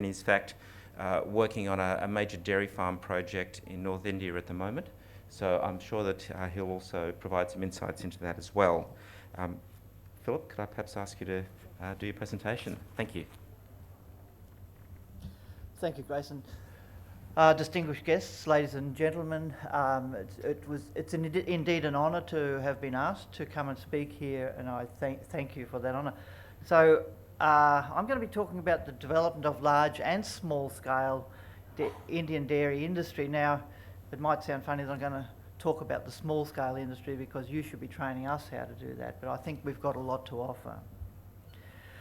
He's in fact working on a major dairy farm project in North India at the moment. So I'm sure that he'll also provide some insights into that as well. Philip, could I perhaps ask you to do your presentation? Thank you. Thank you, Grayson. Distinguished guests, ladies and gentlemen, it's indeed an honour to have been asked to come and speak here, and I thank you for that honour. So I'm going to be talking about the development of large and small-scale Indian dairy industry. Now, it might sound funny that I'm going to talk about the small-scale industry because you should be training us how to do that, but I think we've got a lot to offer.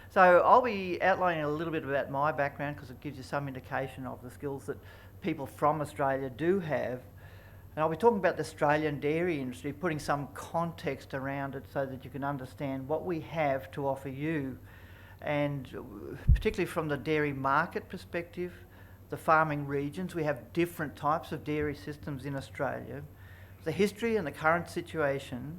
So I'll be outlining a little bit about my background because it gives you some indication of the skills that people from Australia do have. And I'll be talking about the Australian dairy industry, putting some context around it so that you can understand what we have to offer you, and particularly from the dairy market perspective, the farming regions. We have different types of dairy systems in Australia, the history and the current situation,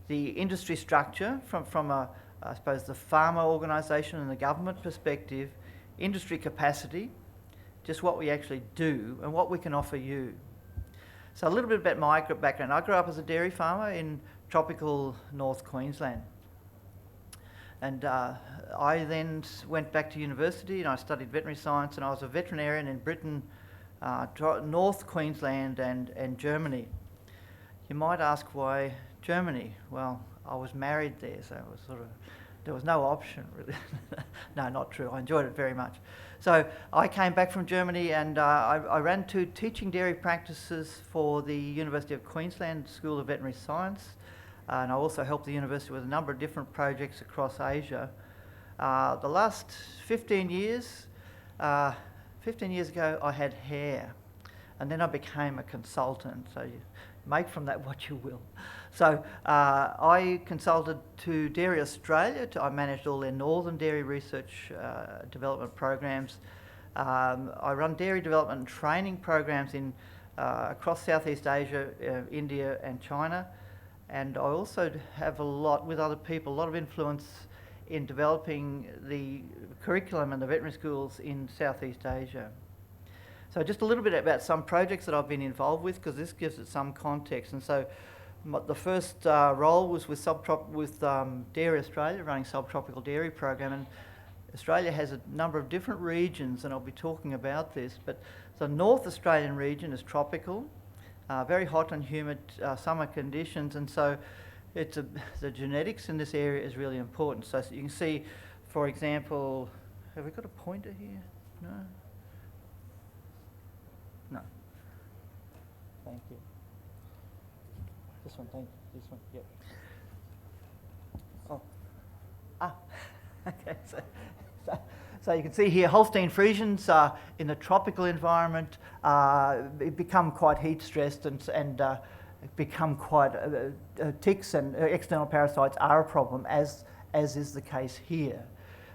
the industry structure from I suppose the farmer organisation and the government perspective, industry capacity, just what we actually do and what we can offer you. So a little bit about my background. I grew up as a dairy farmer in tropical North Queensland. And I then went back to university and I studied veterinary science, and I was a veterinarian in Britain, North Queensland and Germany. You might ask why Germany? Well, I was married there, so it was there was no option really. No, not true. I enjoyed it very much. So I came back from Germany and I ran 2 teaching dairy practices for the University of Queensland School of Veterinary Science, and I also helped the university with a number of different projects across Asia. The last 15 years ago, I had hair, and then I became a consultant. So you make from that what you will. So I consulted to Dairy Australia. I managed all their northern dairy research development programs. I run dairy development and training programs in across Southeast Asia, India and China. And I also have a lot with other people, a lot of influence in developing the curriculum in the veterinary schools in Southeast Asia. So just a little bit about some projects that I've been involved with, because this gives it some context. And so the first role was with Dairy Australia, running subtropical dairy program. And Australia has a number of different regions, and I'll be talking about this. But the North Australian region is tropical, very hot and humid summer conditions, and so the genetics in this area is really important. So you can see, for example, have we got a pointer here? No? No. Thank you. This one, thank you. This one, yep. Oh. Okay. So you can see here, Holstein Friesians in the tropical environment become quite heat stressed and become quite ticks and external parasites are a problem, as is the case here.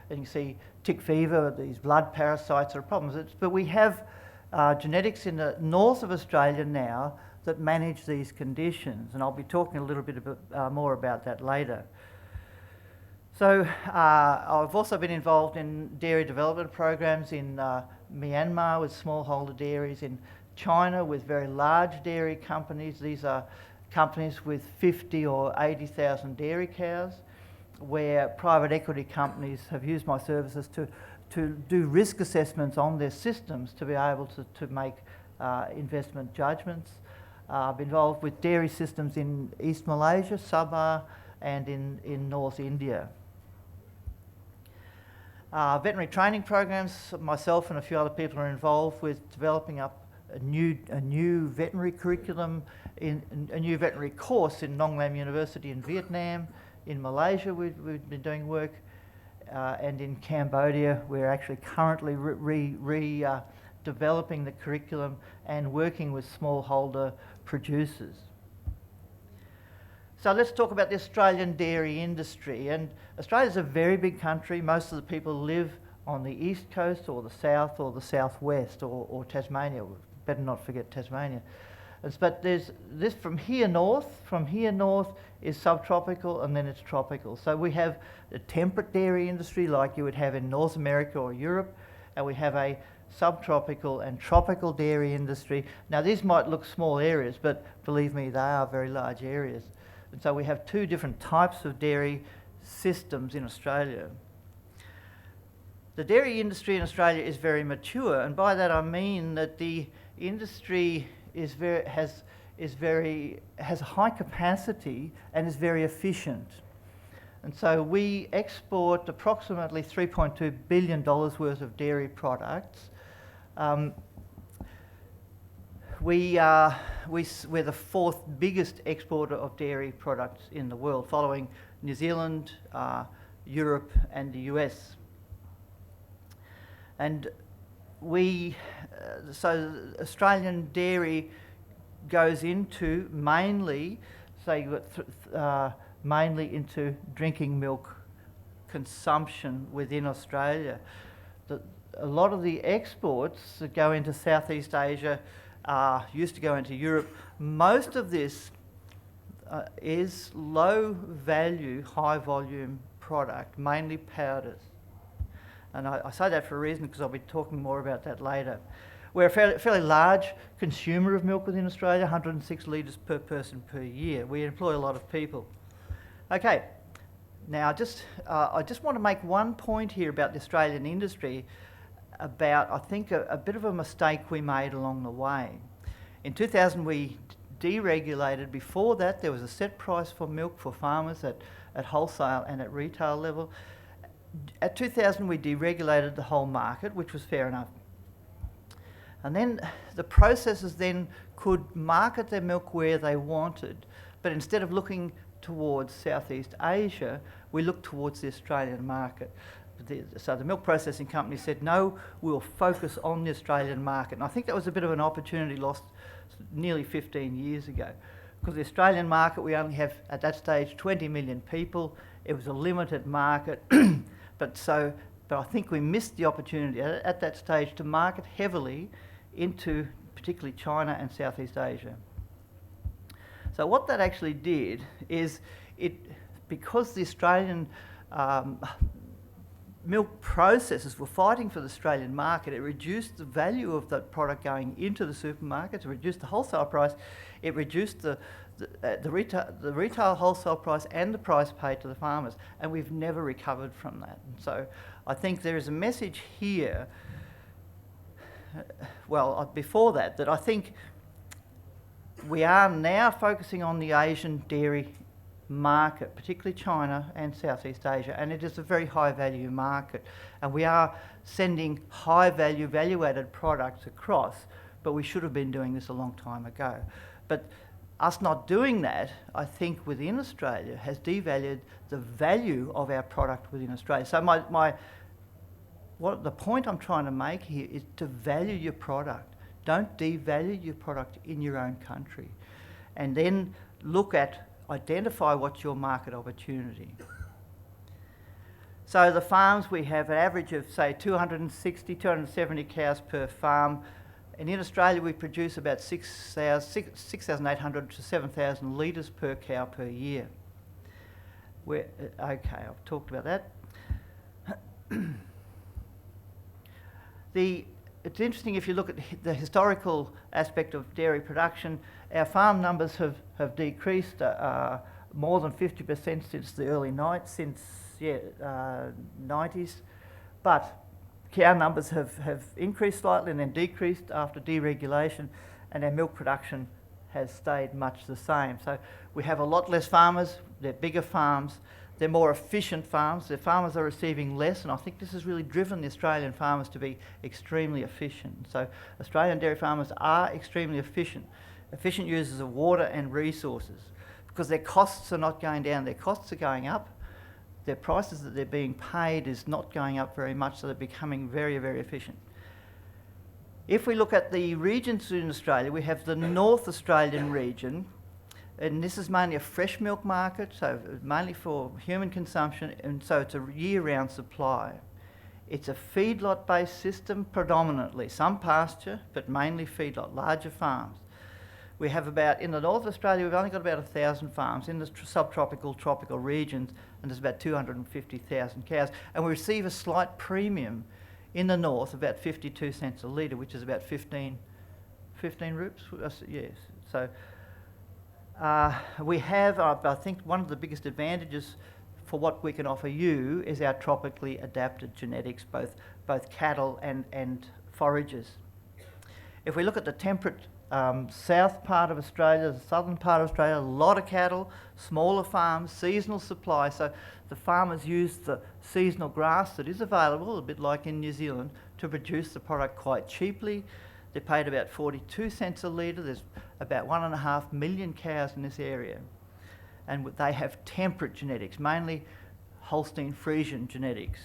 And you can see tick fever, these blood parasites are problems. But we have genetics in the north of Australia now that manage these conditions, and I'll be talking a little bit more about that later. So I've also been involved in dairy development programs in Myanmar with smallholder dairies, in China with very large dairy companies. These are companies with 50 or 80,000 dairy cows, where private equity companies have used my services to do risk assessments on their systems to be able to make investment judgments. I've been involved with dairy systems in East Malaysia, Sabah, and in North India. Veterinary training programs, myself and a few other people are involved with developing up a new veterinary curriculum, in a new veterinary course in Nong Lam University in Vietnam. In Malaysia we've been doing work, and in Cambodia we're actually currently developing the curriculum and working with smallholder producers. So let's talk about the Australian dairy industry. And Australia's a very big country. Most of the people live on the east coast or the south or the southwest or Tasmania. Better not forget Tasmania. But there's this from here north is subtropical, and then it's tropical. So we have the temperate dairy industry like you would have in North America or Europe, and we have a subtropical and tropical dairy industry. Now these might look small areas, but believe me, they are very large areas. And so we have two different types of dairy systems in Australia. The dairy industry in Australia is very mature, and by that I mean that the industry has a high capacity and is very efficient. And so we export approximately $3.2 billion worth of dairy products. We're the fourth biggest exporter of dairy products in the world, following New Zealand, Europe and the US. And so Australian dairy goes into mainly into drinking milk consumption within Australia. A lot of the exports that go into Southeast Asia used to go into Europe. Most of this is low value, high volume product, mainly powders. And I say that for a reason, because I'll be talking more about that later. We're a fairly large consumer of milk within Australia, 106 litres per person per year. We employ a lot of people. Okay, now I just want to make one point here about the Australian industry, about, I think, a bit of a mistake we made along the way. In 2000 we deregulated. Before that there was a set price for milk for farmers at wholesale and at retail level. At 2000 we deregulated the whole market, which was fair enough. And then the processors then could market their milk where they wanted, but instead of looking towards Southeast Asia, we looked towards the Australian market. So the milk processing company said, no, we'll focus on the Australian market. And I think that was a bit of an opportunity lost nearly 15 years ago. Because the Australian market, we only have, at that stage, 20 million people. It was a limited market. But I think we missed the opportunity at that stage to market heavily into particularly China and Southeast Asia. So what that actually did is, because the Australian milk processors were fighting for the Australian market, it reduced the value of that product going into the supermarkets, it reduced the wholesale price, it reduced the retail wholesale price and the price paid to the farmers, and we've never recovered from that. And so I think there is a message here, before that I think we are now focusing on the Asian dairy market, particularly China and Southeast Asia, and it is a very high value market, and we are sending high value, value-added products across, but we should have been doing this a long time ago. But us not doing that, I think, within Australia has devalued the value of our product within Australia. So the point I'm trying to make here is to value your product. Don't devalue your product in your own country. And then identify what's your market opportunity. So the farms, we have an average of, say, 260, 270 cows per farm. And in Australia, we produce about 6,800 to 7,000 litres per cow per year. Okay, I've talked about that. It's interesting if you look at the historical aspect of dairy production. Our farm numbers have decreased more than 50% since the early 90s, but cow numbers have increased slightly and then decreased after deregulation, and our milk production has stayed much the same. So we have a lot less farmers, they're bigger farms, they're more efficient farms, the farmers are receiving less, and I think this has really driven the Australian farmers to be extremely efficient. So Australian dairy farmers are extremely efficient users of water and resources, because their costs are not going down, their costs are going up. Their prices that they're being paid is not going up very much, so they're becoming very, very efficient. If we look at the regions in Australia, we have the North Australian region, and this is mainly a fresh milk market, so mainly for human consumption, and so it's a year-round supply. It's a feedlot-based system predominantly, some pasture, but mainly feedlot, larger farms. We have in the North Australia, we've only got about 1,000 farms. In the subtropical, tropical regions, and there's about 250,000 cows. And we receive a slight premium In the north, about 52 cents a litre, which is about 15 rupees. Yes. So we have, I think, one of the biggest advantages for what we can offer you is our tropically adapted genetics, both cattle and foragers. If we look at the temperate south part of Australia, the southern part of Australia, a lot of cattle, smaller farms, seasonal supply. So the farmers use the seasonal grass that is available, a bit like in New Zealand, to produce the product quite cheaply. They're paid about 42 cents a litre. There's about 1.5 million cows in this area. And they have temperate genetics, mainly Holstein Friesian genetics.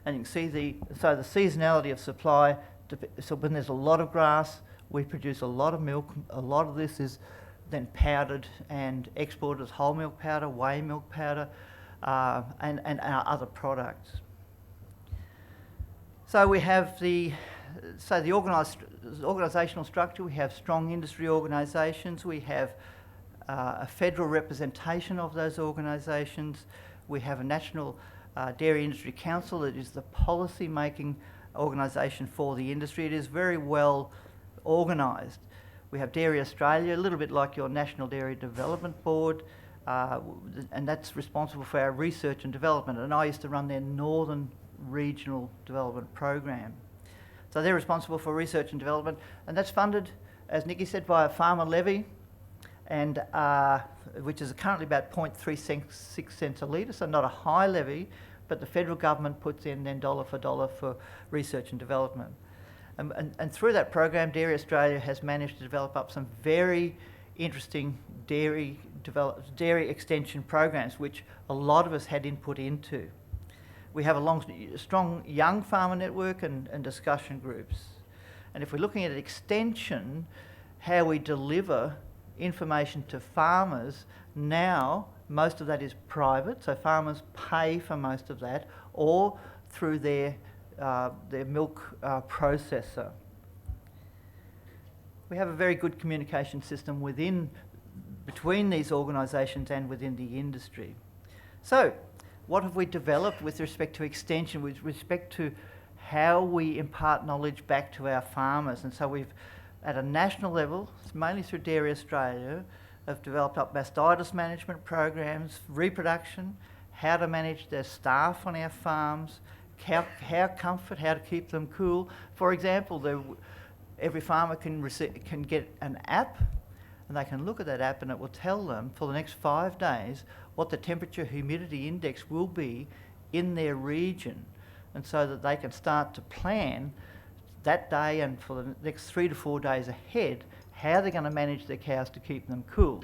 And you can see the seasonality of supply. So when there's a lot of grass, we produce a lot of milk. A lot of this is then powdered and exported as whole milk powder, whey milk powder, and our other products. So we have the organisational structure. We have strong industry organisations. We have a federal representation of those organisations. We have a national Dairy Industry Council that is the policy making organisation for the industry. It is very well organised. We have Dairy Australia, a little bit like your National Dairy Development Board, and that's responsible for our research and development. And I used to run their Northern Regional Development Program. So they're responsible for research and development, and that's funded, as Nikki said, by a farmer levy, and which is currently about 0.36 cents a litre, so not a high levy, but the federal government puts in then dollar for dollar for research and development. And through that program, Dairy Australia has managed to develop up some very interesting dairy extension programs, which a lot of us had input into. We have a strong young farmer network and discussion groups. And if we're looking at extension, how we deliver information to farmers, now most of that is private, so farmers pay for most of that, or through their milk processor. We have a very good communication system between these organisations and within the industry. So, what have we developed with respect to extension, with respect to how we impart knowledge back to our farmers? And so we've, at a national level, mainly through Dairy Australia, have developed up mastitis management programs, reproduction, how to manage their staff on our farms, how to keep them cool. For example, every farmer can get an app, and they can look at that app and it will tell them for the next 5 days what the temperature humidity index will be in their region, and so that they can start to plan that day and for the next 3 to 4 days ahead how they're going to manage their cows to keep them cool.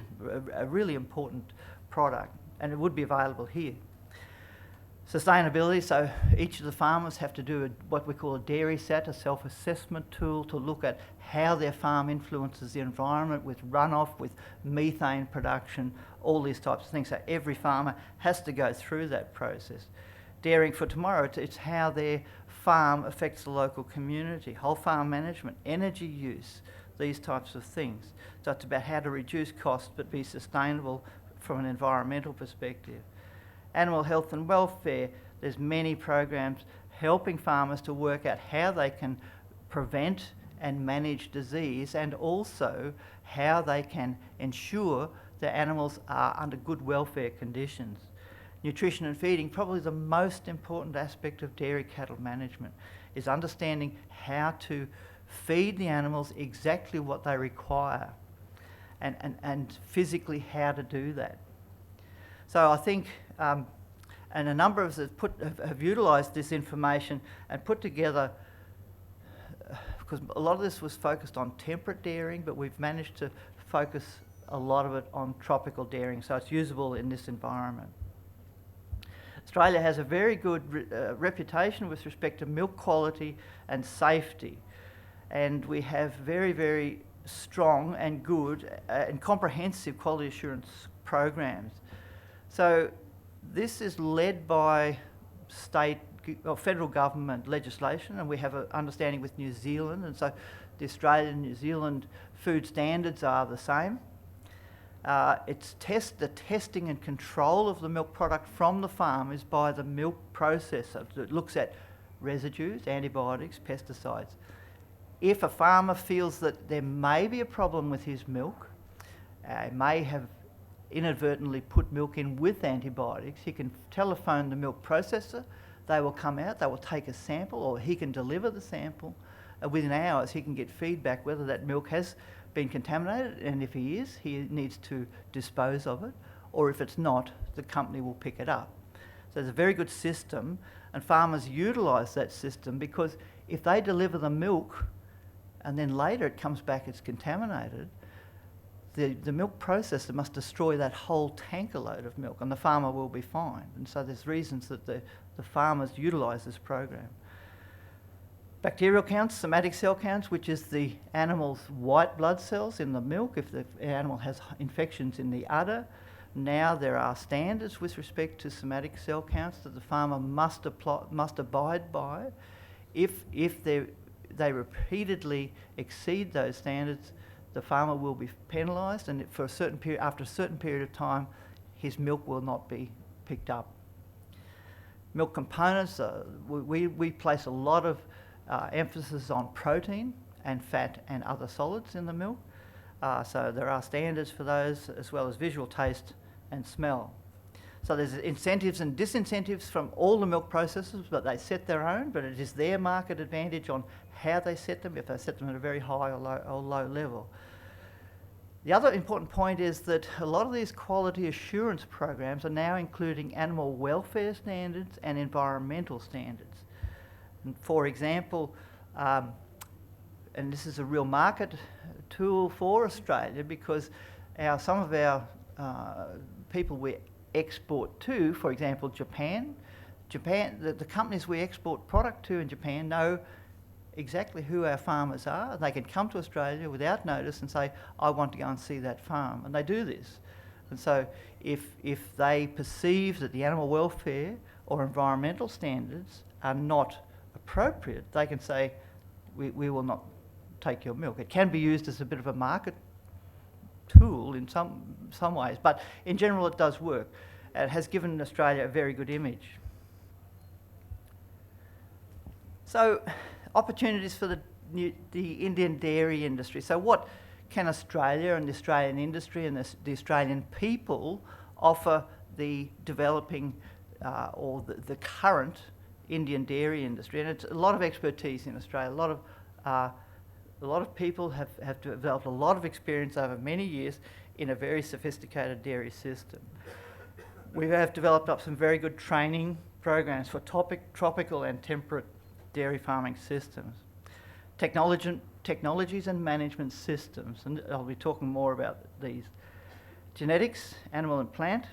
A really important product, and it would be available here. Sustainability, so each of the farmers have to do what we call a dairy sat, a self-assessment tool to look at how their farm influences the environment with runoff, with methane production, all these types of things. So every farmer has to go through that process. Dairying for Tomorrow, it's how their farm affects the local community, whole farm management, energy use, these types of things. So it's about how to reduce costs but be sustainable from an environmental perspective. Animal health and welfare, there's many programs helping farmers to work out how they can prevent and manage disease, and also how they can ensure that animals are under good welfare conditions. Nutrition and feeding, probably the most important aspect of dairy cattle management, is understanding how to feed the animals exactly what they require, and physically how to do that. So I think, and a number of us have utilised this information and put together, because a lot of this was focused on temperate dairying, but we've managed to focus a lot of it on tropical dairying, so it's usable in this environment. Australia has a very good reputation with respect to milk quality and safety, and we have very, very strong and good and comprehensive quality assurance programs. So this is led by state or federal government legislation, and we have an understanding with New Zealand, and so the Australian and New Zealand food standards are the same. The testing and control of the milk product from the farm is by the milk processor. It looks at residues, antibiotics, pesticides. If a farmer feels that there may be a problem with his milk, may have inadvertently put milk in with antibiotics, he can telephone the milk processor. They will come out, they will take a sample, or he can deliver the sample. Within hours he can get feedback whether that milk has been contaminated, and if he is, he needs to dispose of it, or if it's not, the company will pick it up. So it's a very good system, and farmers utilise that system, because if they deliver the milk and then later it comes back it's contaminated, the milk processor must destroy that whole tanker load of milk, and the farmer will be fined. And so there's reasons that the farmers utilise this program. Bacterial counts, somatic cell counts, which is the animal's white blood cells in the milk if the animal has infections in the udder. Now there are standards with respect to somatic cell counts that the farmer must abide by. If they repeatedly exceed those standards, the farmer will be penalised, and for a certain period, after a certain period of time, his milk will not be picked up. Milk components, we place a lot of emphasis on protein and fat and other solids in the milk. So there are standards for those, as well as visual, taste and smell. So there's incentives and disincentives from all the milk processors, but they set their own, but it is their market advantage on how they set them, if they set them at a very high or low level. The other important point is that a lot of these quality assurance programs are now including animal welfare standards and environmental standards. And for example, and this is a real market tool for Australia, because some of our people we export to, for example, Japan, the companies we export product to in Japan know exactly who our farmers are. They can come to Australia without notice and say, I want to go and see that farm, and they do this. And so if they perceive that the animal welfare or environmental standards are not appropriate, they can say, we will not take your milk. It can be used as a bit of a market tool in some ways, but in general it does work. It has given Australia a very good image. So, opportunities for the Indian dairy industry. So what can Australia and the Australian industry and the Australian people offer the developing or the current Indian dairy industry? And it's a lot of expertise in Australia. A lot of people have developed a lot of experience over many years in a very sophisticated dairy system. We have developed up some very good training programs for tropical and temperate dairy farming systems. Technologies and management systems, and I'll be talking more about these. Genetics, animal and plant,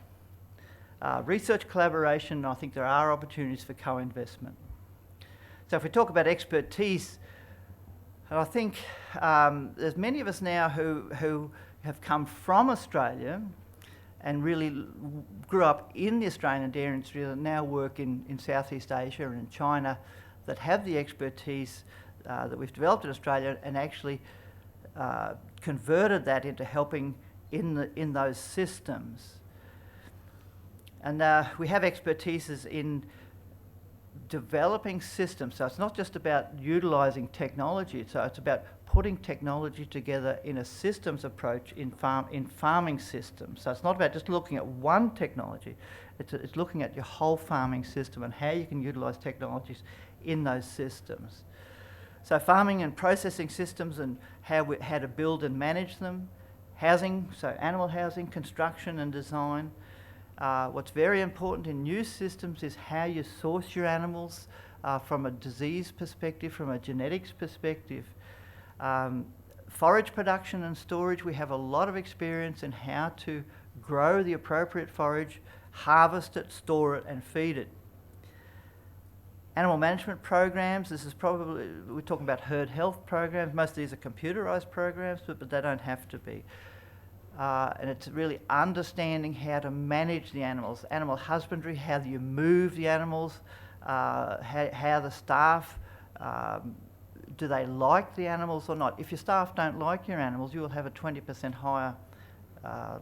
research collaboration, and I think there are opportunities for co-investment. So if we talk about expertise, I think there's many of us now who have come from Australia and really grew up in the Australian dairy industry that now work in Southeast Asia and in China, that have the expertise that we've developed in Australia and actually converted that into helping in those systems. And we have expertises in developing systems. So it's not just about utilising technology, so it's about putting technology together in a systems approach in farming systems. So it's not about just looking at one technology, it's looking at your whole farming system and how you can utilise technologies in those systems. So farming and processing systems and how to build and manage them. Housing, so animal housing, construction and design. What's very important in new systems is how you source your animals from a disease perspective, from a genetics perspective. Forage production and storage, we have a lot of experience in how to grow the appropriate forage, harvest it, store it and feed it. Animal management programs, this is probably, we're talking about herd health programs. Most of these are computerised programs, but they don't have to be. And it's really understanding how to manage the animals. Animal husbandry, how do you move the animals, how the staff, do they like the animals or not? If your staff don't like your animals, you will have a 20% higher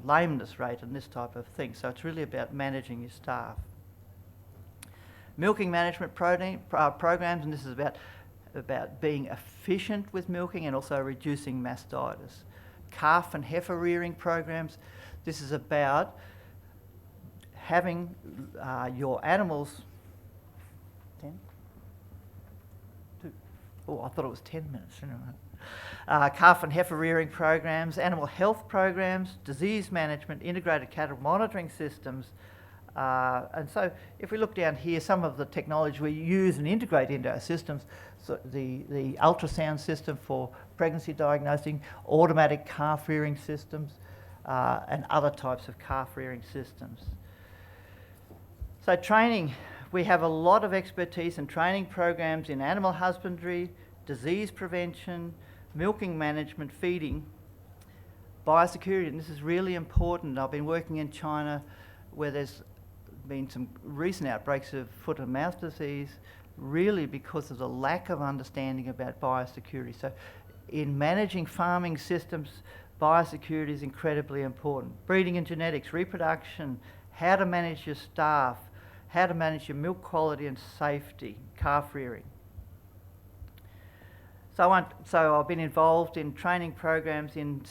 lameness rate and this type of thing. So it's really about managing your staff. Milking management programs, and this is about being efficient with milking and also reducing mastitis. Calf and heifer rearing programs, this is about having your animals... 10? 2? Oh, I thought it was 10 minutes. Calf and heifer rearing programs, animal health programs, disease management, integrated cattle monitoring systems. And so if we look down here, some of the technology we use and integrate into our systems, so the ultrasound system for pregnancy diagnosing, automatic calf rearing systems, and other types of calf rearing systems. So training, we have a lot of expertise and training programs in animal husbandry, disease prevention, milking management, feeding, biosecurity, and this is really important. I've been working in China where there's been some recent outbreaks of foot and mouth disease, really because of the lack of understanding about biosecurity. So in managing farming systems, biosecurity is incredibly important. Breeding and genetics, reproduction, how to manage your staff, how to manage your milk quality and safety, calf rearing. So I've been involved in training programs in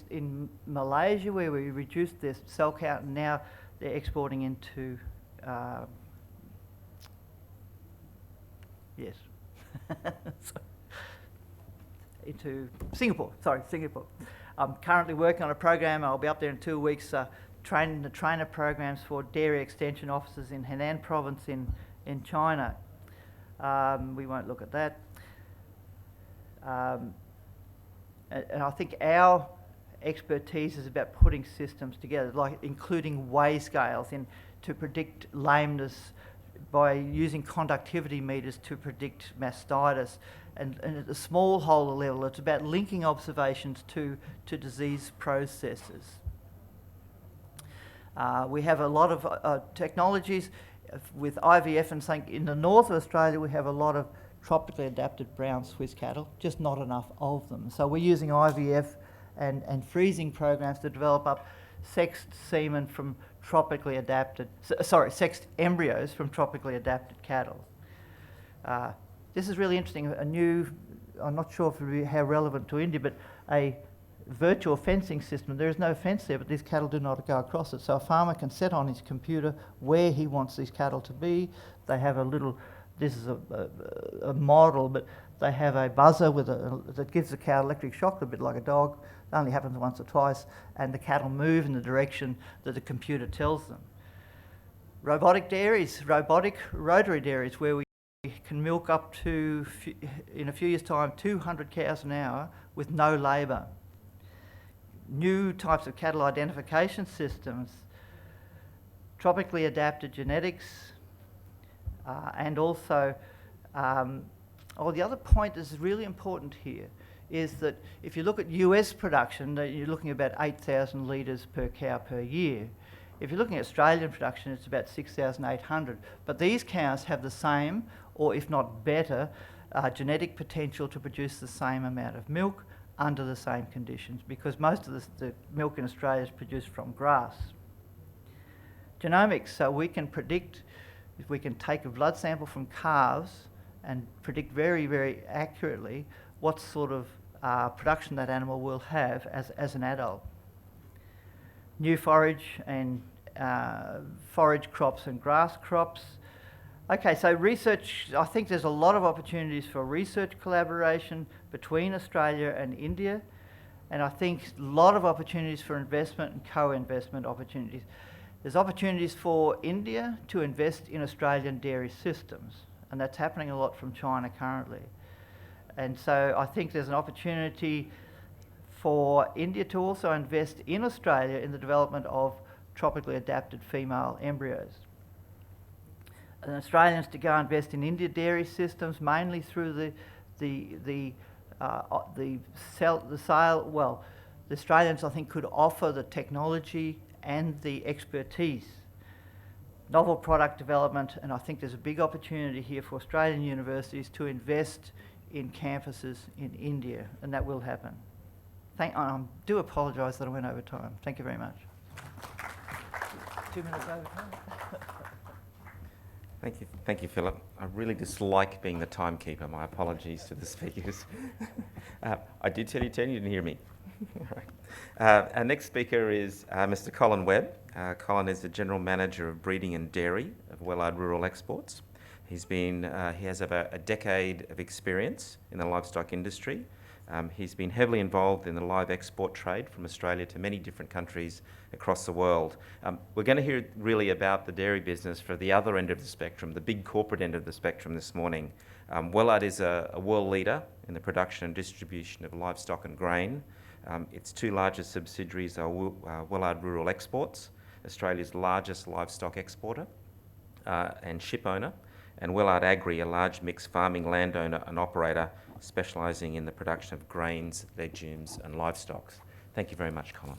in Malaysia where we reduced their cell count, and now they're exporting into, into Singapore. Singapore. I'm currently working on a program. I'll be up there in 2 weeks, training the trainer programs for dairy extension officers in Henan province in China. We won't look at that. And I think our expertise is about putting systems together, like including weigh scales to predict lameness by using conductivity meters to predict mastitis. And at the smallholder level, it's about linking observations to disease processes. We have a lot of technologies with IVF, and saying in the north of Australia we have a lot of tropically adapted brown Swiss cattle, just not enough of them. So we're using IVF and freezing programs to develop up sexed semen from tropically adapted, sexed embryos from tropically adapted cattle. This is really interesting. A new, I'm not sure if it would be how relevant to India, but a virtual fencing system. There is no fence there, but these cattle do not go across it. So a farmer can set on his computer where he wants these cattle to be. They have a little, this is a model, but they have a buzzer that gives the cow electric shock, a bit like a dog. It only happens once or twice, and the cattle move in the direction that the computer tells them. Robotic dairies, robotic rotary dairies, where we can milk up to, in a few years' time, 200 cows an hour with no labour. New types of cattle identification systems, tropically adapted genetics, and also, the other point that's really important here is that if you look at US production, you're looking at about 8,000 litres per cow per year. If you're looking at Australian production, it's about 6,800. But these cows have the same, or if not better, genetic potential to produce the same amount of milk under the same conditions, because most of the milk in Australia is produced from grass. Genomics, so we can predict, if we can take a blood sample from calves and predict very, very accurately what sort of production that animal will have as an adult. New forage and forage crops and grass crops. Okay, so research, I think there's a lot of opportunities for research collaboration between Australia and India, and I think a lot of opportunities for investment and co-investment opportunities. There's opportunities for India to invest in Australian dairy systems, and that's happening a lot from China currently. And so I think there's an opportunity for India to also invest in Australia in the development of tropically adapted female embryos. And Australians to go invest in India dairy systems, mainly through the Australians I think could offer the technology and the expertise. Novel product development, and I think there's a big opportunity here for Australian universities to invest in campuses in India, and that will happen. Thank I do apologise that I went over time. Thank you very much. 2 minutes over time. Thank you, Philip. I really dislike being the timekeeper. My apologies to the speakers. I did tell you 10, you didn't hear me. Our next speaker is Mr. Colin Webb. Colin is the General Manager of Breeding and Dairy of Wellard Rural Exports. He has about a decade of experience in the livestock industry. He's been heavily involved in the live export trade from Australia to many different countries across the world. We're going to hear really about the dairy business for the other end of the spectrum, the big corporate end of the spectrum this morning. Wellard is a world leader in the production and distribution of livestock and grain. Its two largest subsidiaries are Wellard Rural Exports, Australia's largest livestock exporter and ship owner, and Wellard Agri, a large mixed farming landowner and operator specialising in the production of grains, legumes and livestock. Thank you very much, Colin.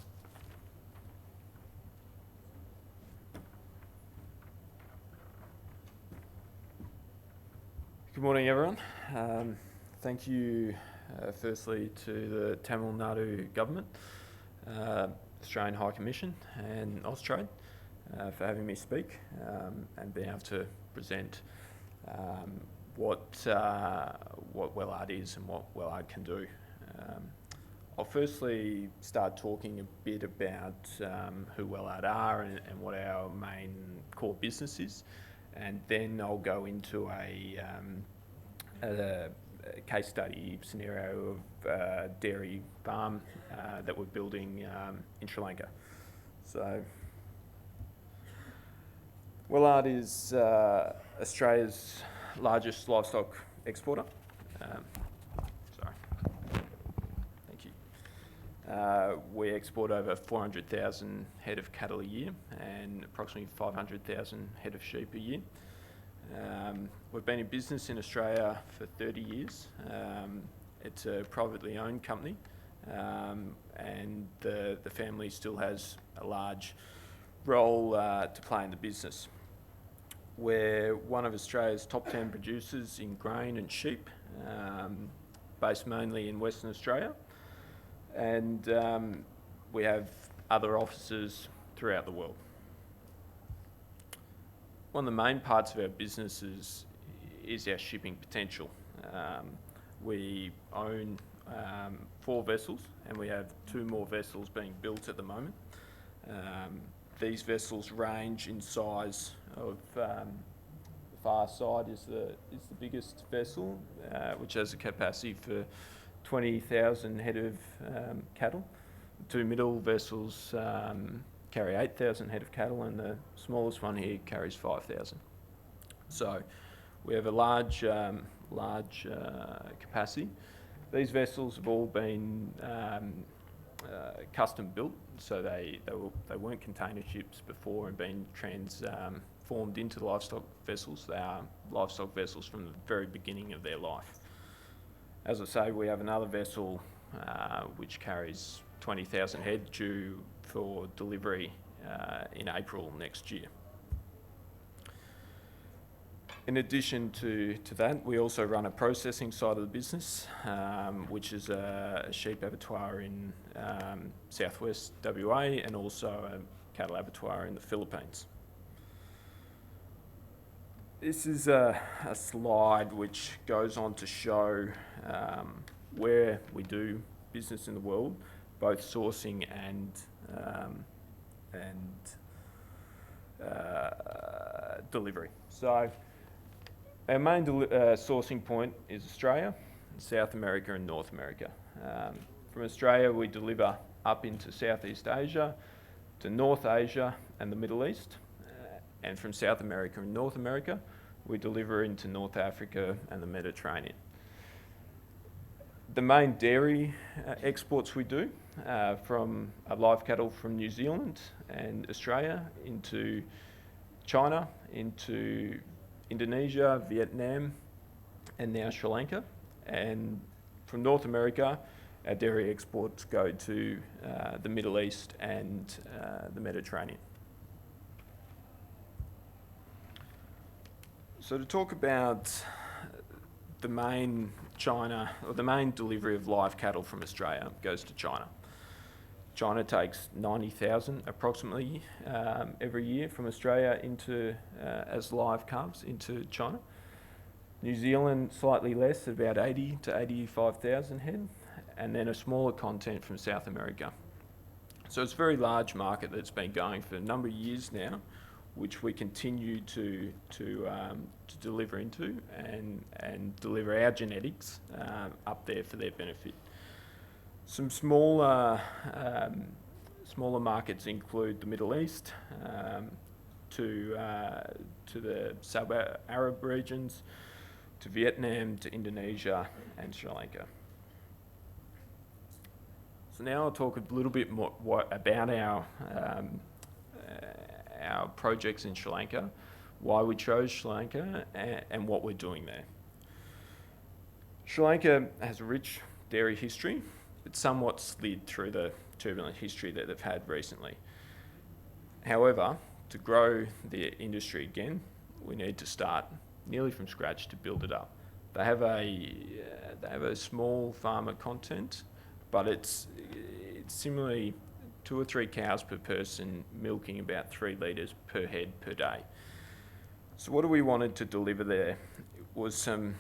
Good morning, everyone. Thank you firstly to the Tamil Nadu Government, Australian High Commission and Austrade for having me speak and being able to present what Wellard is and what Wellard can do. I'll firstly start talking a bit about who Wellard are and what our main core business is, and then I'll go into a case study scenario of a dairy farm that we're building in Sri Lanka. So, Wellard is Australia's largest livestock exporter. Thank you. We export over 400,000 head of cattle a year and approximately 500,000 head of sheep a year. We've been in business in Australia for 30 years. It's a privately owned company, and the family still has a large role to play in the business. We're one of Australia's top 10 producers in grain and sheep, based mainly in Western Australia, and we have other offices throughout the world. One of the main parts of our business is our shipping potential. We own 4 vessels, and we have 2 more vessels being built at the moment. These vessels range in size of the far side is the biggest vessel, which has a capacity for 20,000 head of cattle. The 2 middle vessels carry 8,000 head of cattle, and the smallest one here carries 5,000. So we have a large capacity. These vessels have all been custom built, so they weren't container ships before and been transformed into livestock vessels. They are livestock vessels from the very beginning of their life. As I say, we have another vessel which carries 20,000 head due for delivery in April next year. In addition to that, we also run a processing side of the business, which is a sheep abattoir in southwest WA and also a cattle abattoir in the Philippines. This is a slide which goes on to show where we do business in the world, both sourcing and delivery. So our main sourcing point is Australia, South America and North America. From Australia we deliver up into Southeast Asia, to North Asia and the Middle East, and from South America and North America we deliver into North Africa and the Mediterranean. The main dairy exports we do from live cattle from New Zealand and Australia into China, into Indonesia, Vietnam and now Sri Lanka. And from North America our dairy exports go to the Middle East and the Mediterranean. So to talk about the main delivery of live cattle from Australia goes to China. China takes 90,000 approximately every year from Australia into as live calves into China. New Zealand slightly less, at about 80 to 85,000 head, and then a smaller content from South America. So it's a very large market that's been going for a number of years now, which we continue to deliver into and deliver our genetics up there for their benefit. Some smaller markets include the Middle East, to the sub-Arab regions, to Vietnam, to Indonesia and Sri Lanka. So now I'll talk a little bit more about our projects in Sri Lanka, why we chose Sri Lanka and what we're doing there. Sri Lanka has a rich dairy history. It's somewhat slid through the turbulent history that they've had recently. However, to grow the industry again, we need to start nearly from scratch to build it up. They have a small farmer content, but it's similarly 2 or 3 cows per person milking about 3 litres per head per day. So what we wanted to deliver there was some